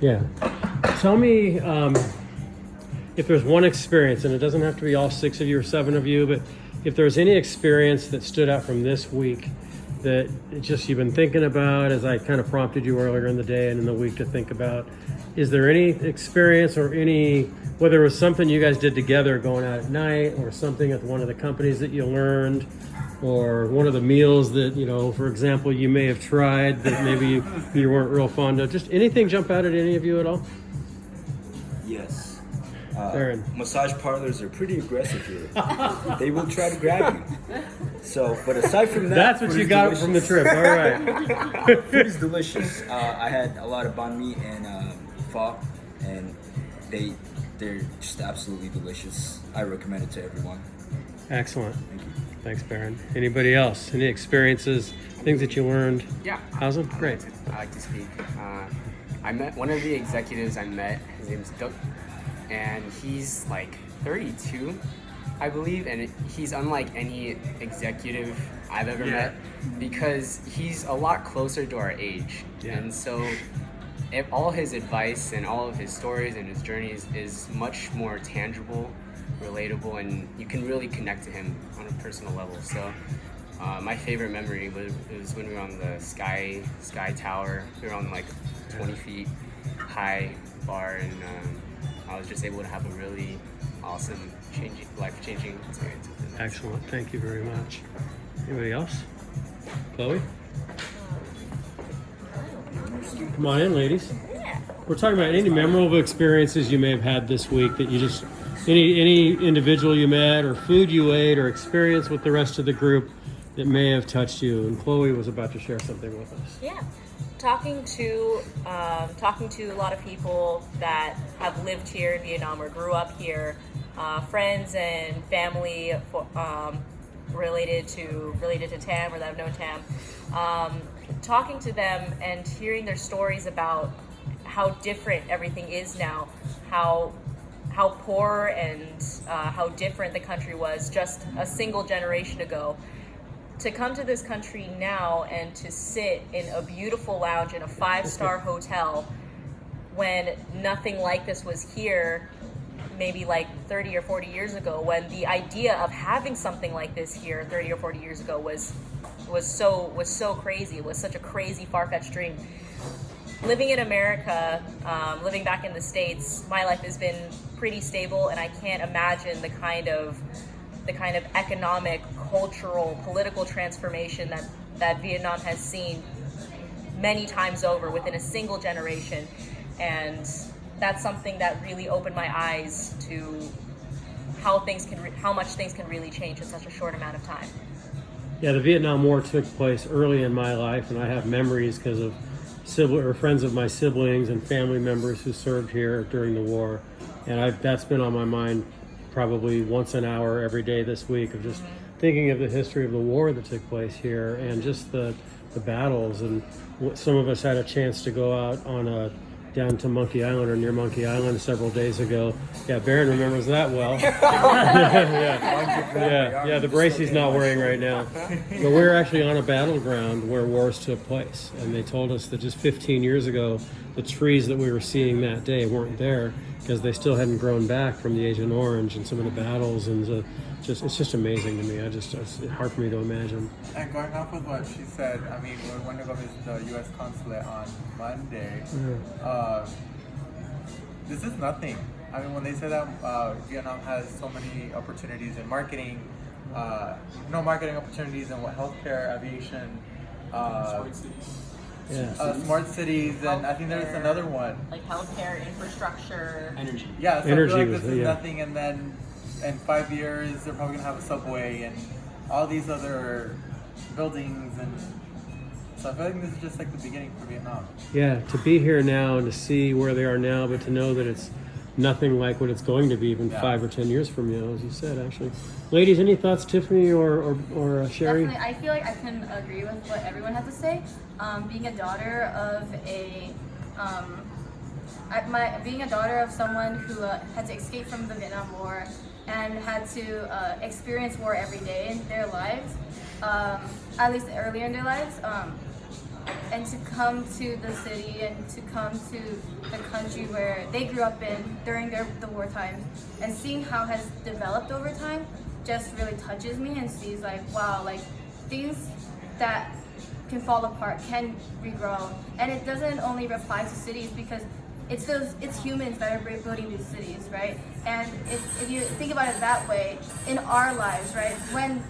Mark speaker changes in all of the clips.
Speaker 1: Yeah. Tell me if there's one experience, and it doesn't have to be all 6 of you or 7 of you, but if there's any experience that stood out from this week that just you've been thinking about, as I kind of prompted you earlier in the day and in the week to think about, is there any experience or any, whether it was something you guys did together going out at night or something at one of the companies that you learned, or one of the meals that, you know, for example, you may have tried that maybe you weren't real fond of? Just anything jump out at any of you at all?
Speaker 2: Yes.
Speaker 1: Aaron.
Speaker 2: Massage parlors are pretty aggressive here. They will try to grab you. So, but aside from that,
Speaker 1: That's what you got from the trip. All right.
Speaker 2: food is delicious. I had a lot of banh mi and pho, and they're just absolutely delicious. I recommend it to everyone.
Speaker 1: Excellent.
Speaker 2: Thank you.
Speaker 1: Thanks, Baron. Anybody else? Any experiences, things that you learned?
Speaker 3: Yeah.
Speaker 1: How's it? Great.
Speaker 3: I like to speak. I met one of the executives I met. His name's Doug, and he's like 32, I believe, and he's unlike any executive I've ever met because he's a lot closer to our age.
Speaker 1: Yeah.
Speaker 3: And so all his advice and all of his stories and his journeys is much more tangible, relatable, and you can really connect to him on a personal level. So my favorite memory was when we were on the Sky Tower. We were on like 20 feet high bar, and I was just able to have a really awesome, life-changing experience with him.
Speaker 1: Excellent. Thank you very much. Anybody else? Chloe? Come on in, ladies. We're talking about any memorable experiences you may have had this week that you just, any individual you met or food you ate or experience with the rest of the group that may have touched you. And Chloe was about to share something with us.
Speaker 4: Yeah, talking to a lot of people that have lived here in Vietnam or grew up here, friends and family related to Tam or that have known Tam. Talking to them and hearing their stories about how different everything is now, how poor and how different the country was just a single generation ago. To come to this country now and to sit in a beautiful lounge in a 5-star hotel when nothing like this was here, maybe like 30 or 40 years ago, when the idea of having something like this here 30 or 40 years ago was so crazy. It was such a crazy, far-fetched dream. Living in America, living back in the States, my life has been pretty stable, and I can't imagine the kind of economic, cultural, political transformation that Vietnam has seen many times over within a single generation. And that's something that really opened my eyes to how much things can really change in such a short amount of time.
Speaker 1: Yeah, the Vietnam War took place early in my life, and I have memories because of friends of my siblings and family members who served here during the war. And that's been on my mind probably once an hour every day this week, of just thinking of the history of the war that took place here and just the battles. And some of us had a chance to go out on down to Monkey Island or near Monkey Island several days ago. Yeah, Baron remembers that well. yeah, the brace he's not wearing right now. But we were actually on a battleground where wars took place, and they told us that just 15 years ago, the trees that we were seeing that day weren't there because they still hadn't grown back from the Agent Orange and some of the battles, and it's just amazing to me. It's hard for me to imagine.
Speaker 5: And going off with what she said, I mean, we went to go visit the U.S. consulate on Monday. This is nothing. I mean, when they say that Vietnam has so many opportunities in marketing, marketing opportunities in healthcare, aviation, smart cities, and I think there's another one.
Speaker 4: Like healthcare, infrastructure.
Speaker 3: Energy.
Speaker 5: Yeah, so
Speaker 1: Energy
Speaker 5: I feel like
Speaker 1: was,
Speaker 5: this is nothing, and then in 5 years they're probably gonna have a subway and all these other buildings, and so I feel like this is just like the beginning for Vietnam.
Speaker 1: Yeah, to be here now and to see where they are now, but to know that it's nothing like what it's going to be even 5 or 10 years from now, as you said, actually. Ladies, any thoughts, Tiffany or Sherry?
Speaker 6: Definitely, I feel like I can agree with what everyone had to say. Being a daughter of someone who had to escape from the Vietnam War and had to experience war every day in their lives, at least earlier in their lives, and to come to the city and to come to the country where they grew up in during the war times, and seeing how it has developed over time just really touches me, and sees like, wow, like things that can fall apart can regrow. And it doesn't only apply to cities, because it's humans that are building these cities, right? And if you think about it that way, in our lives, right, when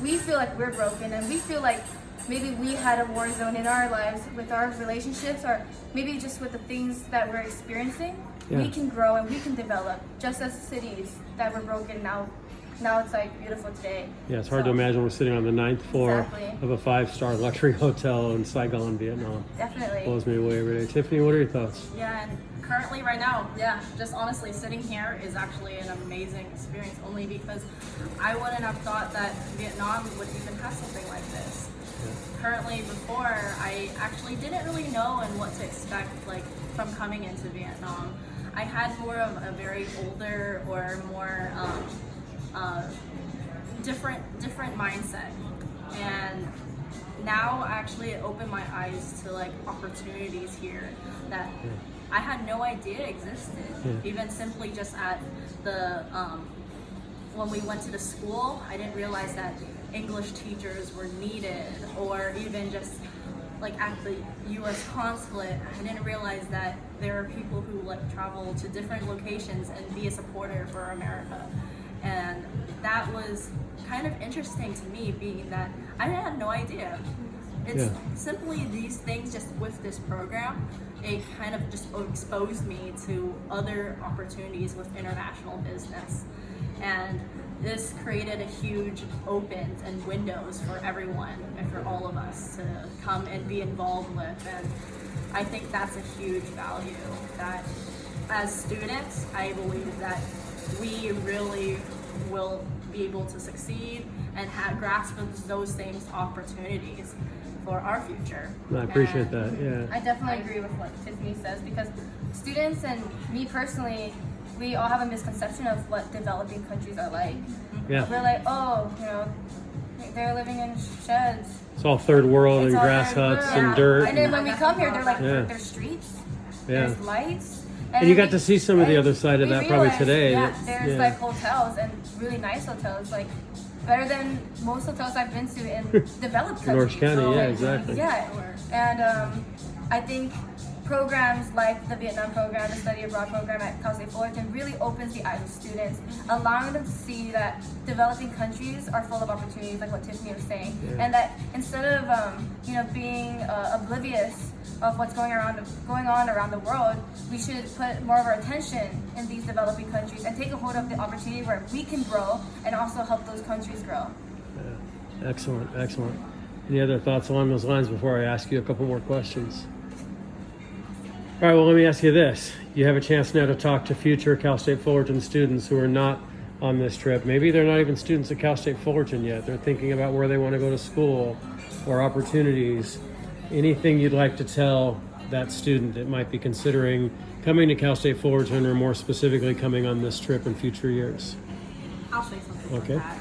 Speaker 6: we feel like we're broken and we feel like maybe we had a war zone in our lives with our relationships, or maybe just with the things that we're experiencing, we can grow and we can develop, just as cities that were broken now it's like beautiful today.
Speaker 1: Yeah, it's hard to imagine we're sitting on the 9th floor of a 5-star luxury hotel in Saigon, Vietnam.
Speaker 6: Definitely.
Speaker 1: Blows me away every day. Tiffany, what are your thoughts?
Speaker 7: Yeah, and currently right now, just honestly sitting here is actually an amazing experience, only because I wouldn't have thought that Vietnam would even have something like this. Currently, before, I actually didn't really know and what to expect, like, from coming into Vietnam. I had more of a very older or more different mindset, and now actually it opened my eyes to like opportunities here that I had no idea existed. Even simply just at the when we went to the school, I didn't realize that English teachers were needed, or even just like at the U.S. consulate, I didn't realize that there are people who like travel to different locations and be a supporter for America. And that was kind of interesting to me, being that I had no idea. It's simply these things, just with this program, it kind of just exposed me to other opportunities with international business. And this created a huge opens and windows for everyone and for all of us to come and be involved with. And I think that's a huge value, that as students, I believe that we really will be able to succeed and grasp those same opportunities for our future.
Speaker 1: I appreciate that, yeah.
Speaker 6: I definitely agree with what Tiffany says, because students and me personally, we all have a misconception of what developing countries are like.
Speaker 1: Yeah.
Speaker 6: We're like, oh, you know, they're living in sheds.
Speaker 1: It's all third world and
Speaker 6: It's all
Speaker 1: grass
Speaker 6: third
Speaker 1: huts
Speaker 6: world.
Speaker 1: and dirt.
Speaker 6: And then when we come here, they're like,
Speaker 1: Yeah.
Speaker 6: there's streets,
Speaker 1: Yeah.
Speaker 6: there's lights.
Speaker 1: And you got to see some of the other side of
Speaker 6: we
Speaker 1: that probably
Speaker 6: realized,
Speaker 1: today.
Speaker 6: Yeah,
Speaker 1: That's-
Speaker 6: there's like hotels, and really nice hotels, like better than most hotels I've been to in developed countries.
Speaker 1: Orange County,
Speaker 6: So,
Speaker 1: yeah,
Speaker 6: like,
Speaker 1: exactly.
Speaker 6: Yeah, and I think programs like the Vietnam program, the study abroad program at Cal State Fullerton really opens the eyes of students, allowing them to see that developing countries are full of opportunities, like what Tiffany was saying, and that instead of being oblivious of what's going on around the world, we should put more of our attention in these developing countries and take a hold of the opportunity where we can grow and also help those countries grow.
Speaker 1: Yeah. Excellent, excellent. Any other thoughts along those lines before I ask you a couple more questions? All right, well, let me ask you this. You have a chance now to talk to future Cal State Fullerton students who are not on this trip. Maybe they're not even students at Cal State Fullerton yet. They're thinking about where they want to go to school or opportunities. Anything you'd like to tell that student that might be considering coming to Cal State Fullerton, or more specifically coming on this trip in future years?
Speaker 7: I'll say something
Speaker 1: Okay.
Speaker 7: like that.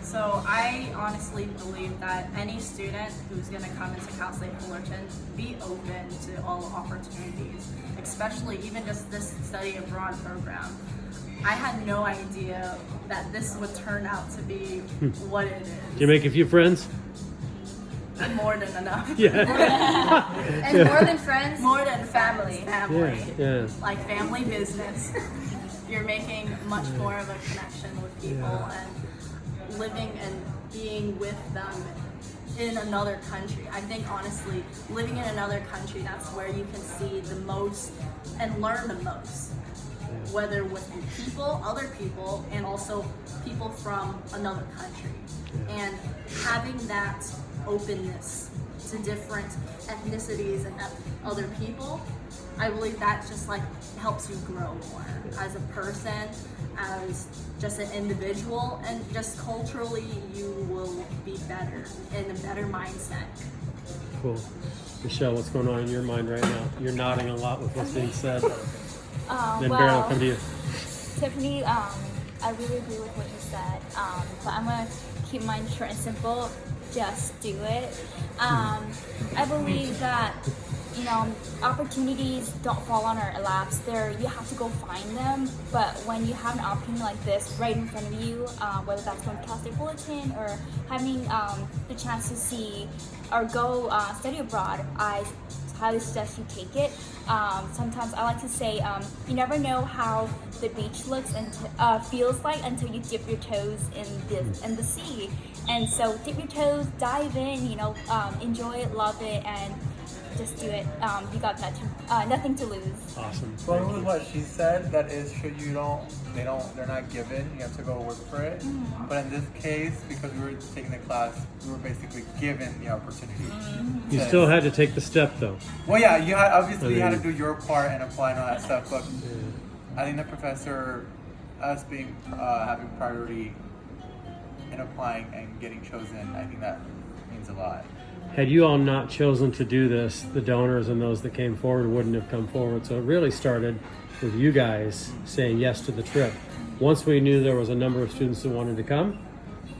Speaker 7: So I honestly believe that any student who's going to come into Cal State Fullerton, be open to all opportunities, especially even just this study abroad program. I had no idea that this would turn out to be what it is.
Speaker 1: Did you make a few friends?
Speaker 7: More than enough.
Speaker 1: Yeah.
Speaker 6: And more than friends,
Speaker 7: More than
Speaker 6: family.
Speaker 7: Family.
Speaker 1: Yeah.
Speaker 7: Like family business. You're making much more of a connection with people and living and being with them in another country. I think honestly, living in another country, that's where you can see the most and learn the most. Whether with people, other people, and also people from another country. And having that openness to different ethnicities and other people, I believe that just like helps you grow more as a person, as just an individual, and just culturally you will be better, in a better mindset.
Speaker 1: Cool. Michelle, what's going on in your mind right now? You're nodding a lot with what's being said. Then Baron, I'll come to you.
Speaker 8: Tiffany I really agree with what you said, but I'm gonna keep mine short and simple. Just do it. I believe that opportunities don't fall on our laps. You have to go find them. But when you have an opportunity like this right in front of you, whether that's going to Cal State Fullerton or having the chance to see or go study abroad, I highly suggest you take it. Sometimes I like to say, you never know how the beach looks and feels like until you dip your toes in the sea. And so dip your toes, dive in, enjoy it, love it, and just do it. You got nothing to lose.
Speaker 1: Awesome.
Speaker 5: Going with what she said, that is true. They're not given. You have to go work for it. But in this case, because we were taking the class, we were basically given the opportunity.
Speaker 1: You still had to take the step though.
Speaker 5: Well, yeah, you had to do your part and apply and all that stuff. But I think the professor, us being having priority in applying and getting chosen, I think that means a lot.
Speaker 1: Had you all not chosen to do this, the donors and those that came forward wouldn't have come forward. So it really started with you guys saying yes to the trip. Once we knew there was a number of students that wanted to come,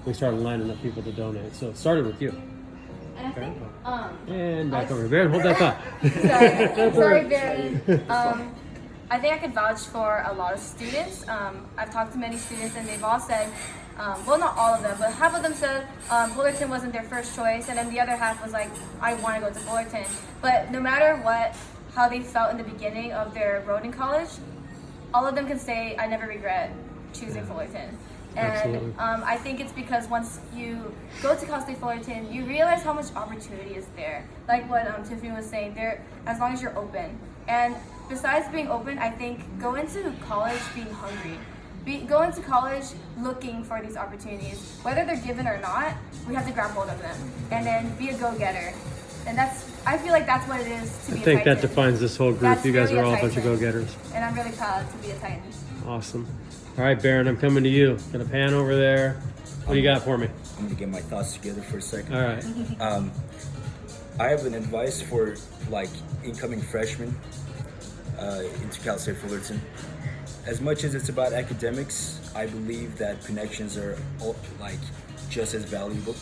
Speaker 1: we started lining up people to donate. So it started with you.
Speaker 6: And I think,
Speaker 1: And back over. Baron, hold that thought.
Speaker 6: sorry, Barry. I think I could vouch for a lot of students. I've talked to many students and they've all said, well, not all of them, but half of them said Fullerton wasn't their first choice, and then the other half was like, I want to go to Fullerton. But no matter how they felt in the beginning of their road in college, all of them can say, I never regret choosing Fullerton. And I think it's because once you go to Cal State Fullerton, you realize how much opportunity is there. Like what Tiffany was saying, as long as you're open. And besides being open, I think go into college being hungry. Go into college looking for these opportunities. Whether they're given or not, we have to grab hold of them. And then be a go-getter. And I feel like that's what it is to be a Titan.
Speaker 1: I think that defines this whole group.
Speaker 6: That's
Speaker 1: you guys
Speaker 6: really
Speaker 1: are all a bunch of
Speaker 6: Titan.
Speaker 1: go-getters.
Speaker 6: And I'm really proud to be a Titan.
Speaker 1: Awesome. All right, Baron, I'm coming to you. Gonna pan over there. What do you got for me?
Speaker 2: I'm gonna get my thoughts together for a second.
Speaker 1: All right.
Speaker 2: I have an advice for like incoming freshmen into Cal State Fullerton. As much as it's about academics, I believe that connections are just as valuable.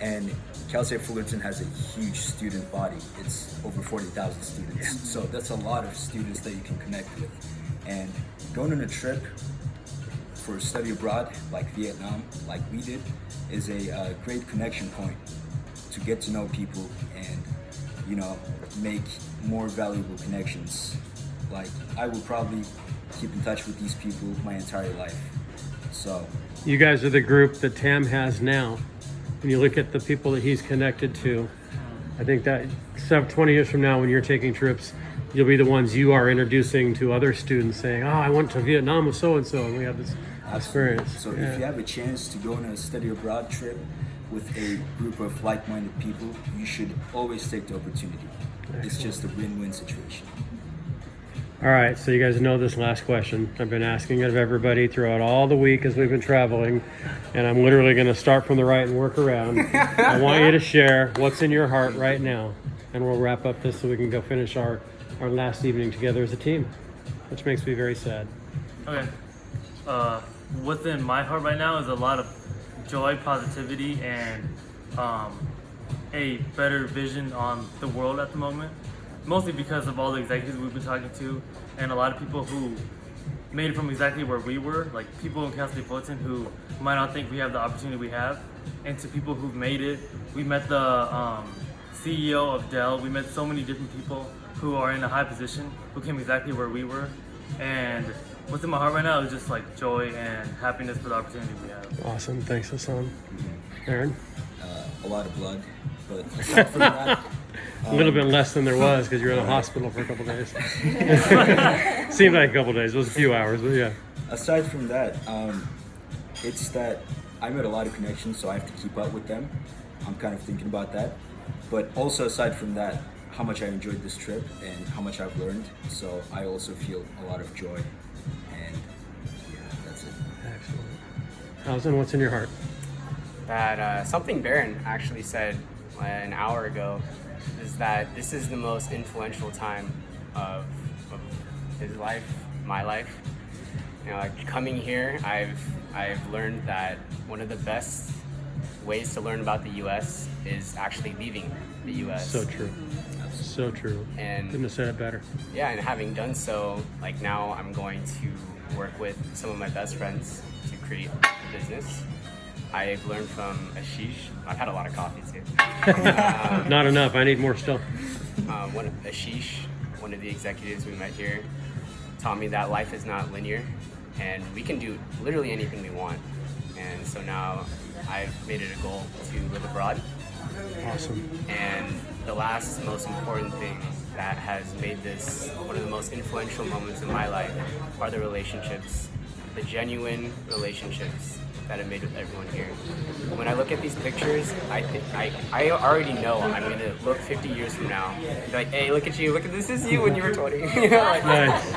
Speaker 2: And Cal State Fullerton has a huge student body. It's over 40,000 students. So that's a lot of students that you can connect with. And going on a trip for study abroad, like Vietnam, like we did, is a great connection point to get to know people and, make more valuable connections. Like, I will probably keep in touch with these people my entire life. So
Speaker 1: You guys are the group that Tam has now. When you look at the people that he's connected to, I think that 20 years from now, when you're taking trips, you'll be the ones you are introducing to other students saying, I went to Vietnam with so-and-so, and we have this experience.
Speaker 2: So if you have a chance to go on a study abroad trip with a group of like-minded people, you should always take the opportunity. It's just a win-win situation.
Speaker 1: All right, so you guys know this last question. I've been asking it of everybody throughout all the week as we've been traveling, and I'm literally going to start from the right and work around. I want you to share what's in your heart right now, and we'll wrap up this so we can go finish our last evening together as a team, which makes me very sad.
Speaker 9: Okay. What's in my heart right now is a lot of joy, positivity, and a better vision on the world at the moment. Mostly because of all the executives we've been talking to and a lot of people who made it from exactly where we were, like people in Cal State Fullerton who might not think we have the opportunity we have, and to people who've made it. We met the CEO of Dell. We met so many different people who are in a high position who came exactly where we were. And what's in my heart right now is just like joy and happiness for the opportunity we have.
Speaker 1: Awesome, thanks, Hassan. Aaron?
Speaker 2: A lot of blood, but aside from that,
Speaker 1: A little bit less than there was because you were in the hospital for a couple days. Seemed like a couple days. It was a few hours, but yeah.
Speaker 2: aside from that, it's that I made a lot of connections, so I have to keep up with them. I'm kind of thinking about that. But also aside from that, how much I enjoyed this trip and how much I've learned. So I also feel a lot of joy. And yeah, that's it.
Speaker 1: Excellent. Allison, what's in your heart?
Speaker 3: That something Baron actually said an hour ago is that this is the most influential time of his life, my life, Like coming here, I've learned that one of the best ways to learn about the U.S. is actually leaving the U.S.
Speaker 1: So true. So true.
Speaker 3: And
Speaker 1: couldn't have said it better.
Speaker 3: yeah, and having done so, like now I'm going to work with some of my best friends to create a business. I've learned from Ashish. I've had a lot of coffee too.
Speaker 1: Not enough. I need more still.
Speaker 3: Ashish, one of the executives we met here, taught me that life is not linear and we can do literally anything we want. And so now I've made it a goal to live abroad.
Speaker 1: Awesome.
Speaker 3: And the last most important thing that has made this one of the most influential moments in my life are the relationships, the genuine relationships that I made with everyone here. When I look at these pictures, I already know I'm gonna look 50 years from now, be like, hey, look at you, look at this is you when you were 20. You know, like,
Speaker 1: Nice.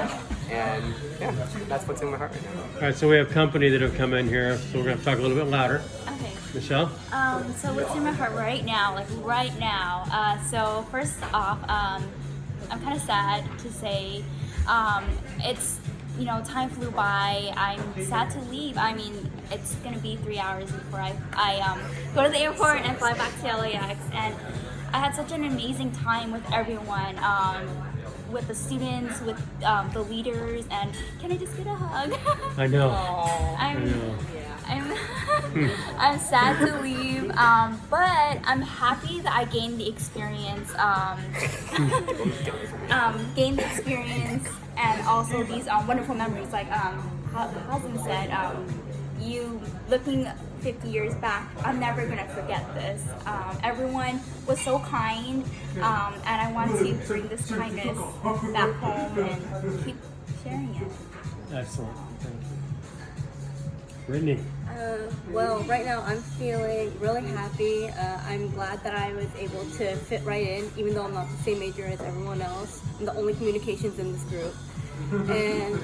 Speaker 3: and yeah, that's what's in my heart right now.
Speaker 1: All right, so we have company that have come in here, so we're going to talk a little bit louder.
Speaker 8: Okay.
Speaker 1: Michelle?
Speaker 8: So what's in my heart right now, so first off, I'm kind of sad to say, it's, time flew by. I'm sad to leave. I mean, it's gonna be 3 hours before I go to the airport and fly back to LAX, and I had such an amazing time with everyone, with the students, with the leaders, and can I just get a hug?
Speaker 1: I know.
Speaker 8: I'm sad to leave, but I'm happy that I gained the experience, and also these wonderful memories. Like Hazim said, you looking 50 years back, I'm never gonna forget this. Everyone was so kind, and I want to bring this kindness back home and keep sharing it.
Speaker 1: Excellent. Thank you. Brittany?
Speaker 10: Well, right now I'm feeling really happy. I'm glad that I was able to fit right in, even though I'm not the same major as everyone else. I'm the only communications in this group. And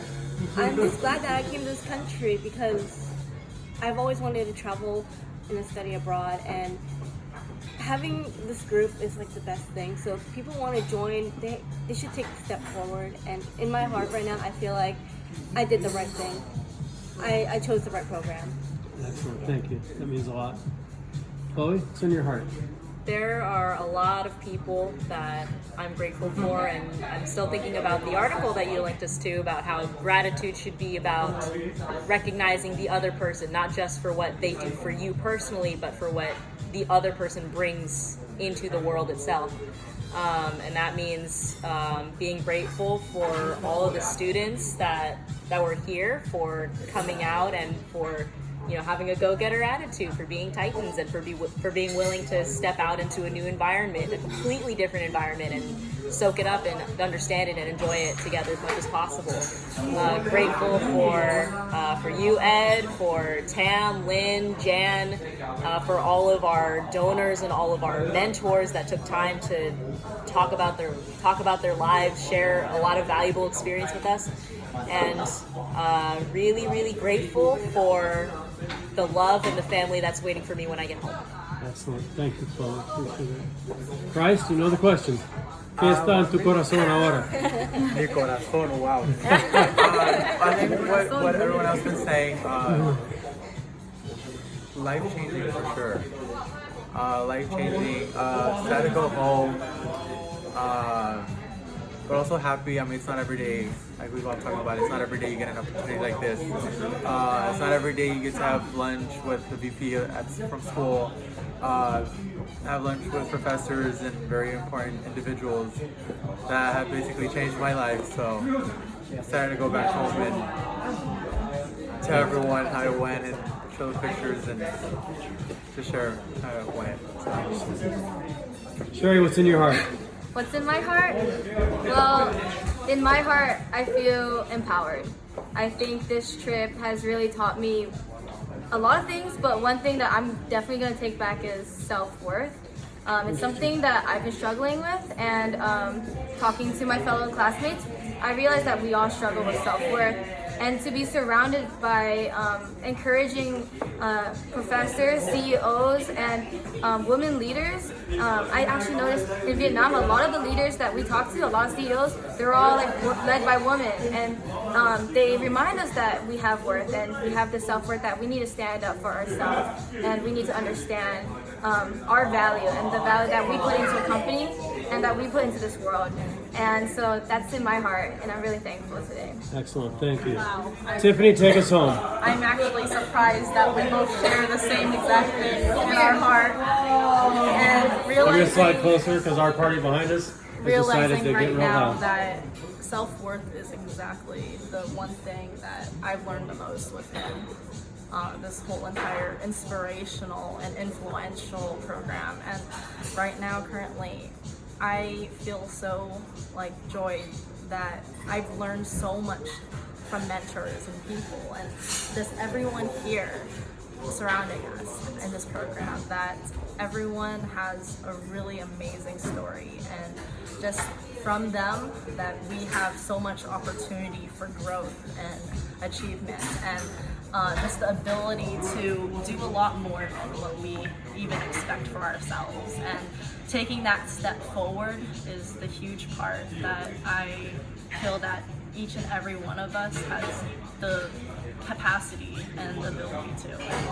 Speaker 10: I'm just glad that I came to this country because I've always wanted to travel and study abroad, and having this group is like the best thing. So if people want to join, they should take a step forward. And in my heart right now, I feel like I did the right thing. I chose the right program.
Speaker 1: Excellent. Thank you. That means a lot. Chloe, what's in your heart?
Speaker 4: There are a lot of people that I'm grateful for, and I'm still thinking about the article that you linked us to about how gratitude should be about recognizing the other person, not just for what they do for you personally, but for what the other person brings into the world itself. And that means being grateful for all of the students that were here, for coming out, and for having a go-getter attitude, for being titans, and for being willing to step out into a new environment, a completely different environment, and soak it up and understand it and enjoy it together as much as possible. Grateful for you, Ed, for Tam, Lynn, Jan, for all of our donors and all of our mentors that took time to talk about their lives, share a lot of valuable experience with us, and really, really grateful for the love and the family that's waiting for me when I get home.
Speaker 1: Excellent. Thank you, Chloe. Appreciate it. Christ, you know the question. ¿Qué está en tu corazón ahora?
Speaker 5: Mi corazón, wow. I think what everyone else been saying, life changing for sure. Life changing. Sad to go home, but also happy. I mean, it's not every day, like we've all talked about, it's not every day you get an opportunity like this. It's not every day you get to have lunch with the VP from school, have lunch with professors and very important individuals that have basically changed my life. So excited to go back home and tell everyone how it went and show the pictures and to share how it went.
Speaker 1: Sherry, what's in your heart?
Speaker 6: What's in my heart? Well, in my heart, I feel empowered. I think this trip has really taught me a lot of things, but one thing that I'm definitely going to take back is self-worth. It's something that I've been struggling with, and talking to my fellow classmates, I realized that we all struggle with self-worth. And to be surrounded by encouraging professors, CEOs, and women leaders. I actually noticed in Vietnam, a lot of the leaders that we talked to, a lot of CEOs, they're all like led by women. And they remind us that we have worth and we have the self-worth, that we need to stand up for ourselves and we need to understand our value and the value that we put into a company and that we put into this world. And so that's in my heart, and I'm really thankful today.
Speaker 1: Excellent, thank you.
Speaker 7: Wow.
Speaker 1: Tiffany, take us home.
Speaker 7: I'm actually surprised that we both share the same exact thing in our heart. And
Speaker 1: I'm going to slide
Speaker 7: realizing,
Speaker 1: closer because our party behind us has decided
Speaker 7: realizing
Speaker 1: to get
Speaker 7: right
Speaker 1: real
Speaker 7: now
Speaker 1: loud.
Speaker 7: that self-worth is exactly the one thing that I've learned the most with him. This whole entire inspirational and influential program. And right now, currently, I feel so like joy that I've learned so much from mentors and people and just everyone here surrounding us in this program, that everyone has a really amazing story, and just from them that we have so much opportunity for growth and achievement, and just the ability to do a lot more than what we even expect for ourselves. And taking that step forward is the huge part that I feel that each and every one of us has the capacity and ability to. And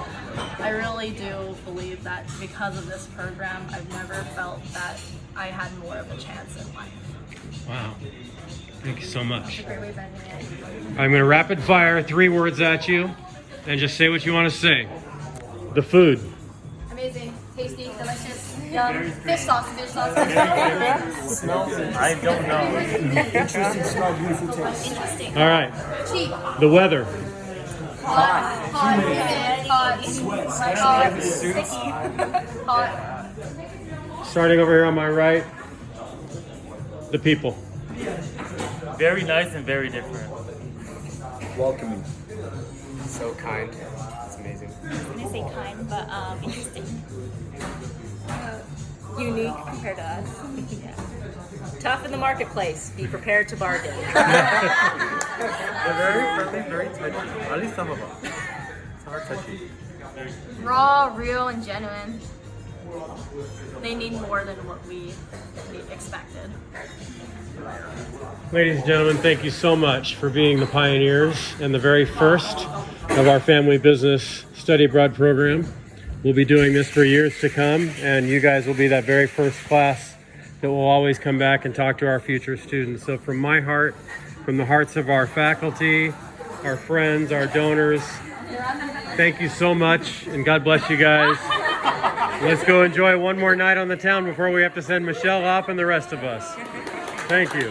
Speaker 7: I really do believe that because of this program, I've never felt that I had more of a chance in life.
Speaker 1: Wow. Thank you so much.
Speaker 6: Great way of ending it.
Speaker 1: I'm going to rapid fire 3 words at you and just say what you want to say. The food.
Speaker 6: Amazing, tasty, delicious, yum. Fish sauce.
Speaker 9: I don't know.
Speaker 2: Interesting smell, beautiful taste.
Speaker 1: All right.
Speaker 6: Cheap.
Speaker 1: The weather.
Speaker 6: Hot.
Speaker 1: Starting over here on my right. The people.
Speaker 9: Very nice and very different.
Speaker 2: Welcoming.
Speaker 3: So kind. It's amazing.
Speaker 8: I was gonna say kind, but interesting.
Speaker 10: Unique compared to us.
Speaker 4: Tough in the marketplace. Be prepared to bargain.
Speaker 5: They're very friendly, very touchy. At least some of them. Some are touchy.
Speaker 6: Raw, real, and genuine. They need more than what we expected.
Speaker 1: Ladies and gentlemen, thank you so much for being the pioneers and the very first of our family business study abroad program. We'll be doing this for years to come, and you guys will be that very first class that will always come back and talk to our future students. So from my heart, from the hearts of our faculty, our friends, our donors, thank you so much, and God bless you guys. Let's go enjoy one more night on the town before we have to send Michelle off and the rest of us. Thank you.